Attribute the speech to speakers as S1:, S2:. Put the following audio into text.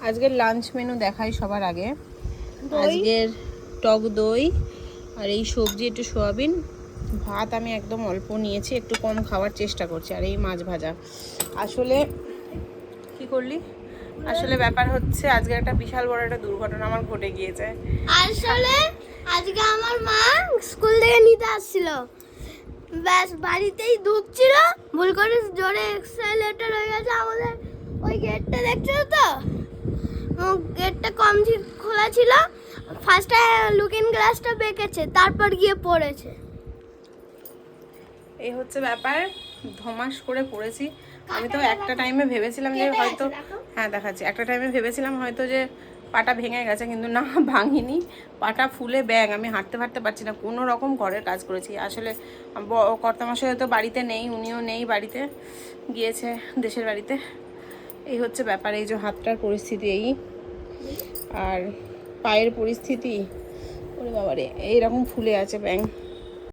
S1: আজকের lunch menu দেখাই সবার আগে। আজকের টক দই আর এই সবজি, একটু সোয়াবিন, ভাত আমি একদম অল্প নিয়েছি, একটু কম খাওয়ার চেষ্টা করছি, আর এই মাছ ভাজা। আসলে কি করলি, আসলে ব্যাপার হচ্ছে আজকে একটা বিশাল বড় একটা দুর্ঘটনা আমার ঘটে গিয়েছে।
S2: আসলে আজকে আমার মা স্কুল থেকে নিতে আসছিল, ব্যাস বাড়িতেই ঢুকছিল, ভুল করে জোরে এক্সেলেটর হয়ে গেছে। আমাদের ওই গেটটা দেখছো তো, গেটটা কম খোলা ছিল, ফার্স্টে লুকিং গ্লাসটা বেঁকেছে, তারপর গিয়ে পড়েছে।
S1: এই হচ্ছে ব্যাপার, ধমাস করে পড়েছি। আমি তো একটা টাইমে ভেবেছিলাম যে হয়তো, হ্যাঁ দেখাচ্ছি, একটা টাইমে ভেবেছিলাম হয়তো যে পাটা ভেঙে গেছে, কিন্তু না, ভাঙিনি। পাটা ফুলে ব্যাগ, আমি হাঁটতে ফাটতে পারছি না, কোনো রকম ঘরের কাজ করেছি। আসলে কর্তামশাই হয়তো বাড়িতে নেই, উনিও নেই বাড়িতে, গিয়েছে দেশের বাড়িতে। এই হচ্ছে ব্যাপার, এই যে হাতটার পরিস্থিতি এই, আর পায়ের পরিস্থিতি, ওরে বাবারে এইরকম ফুলে আছে ব্যাং।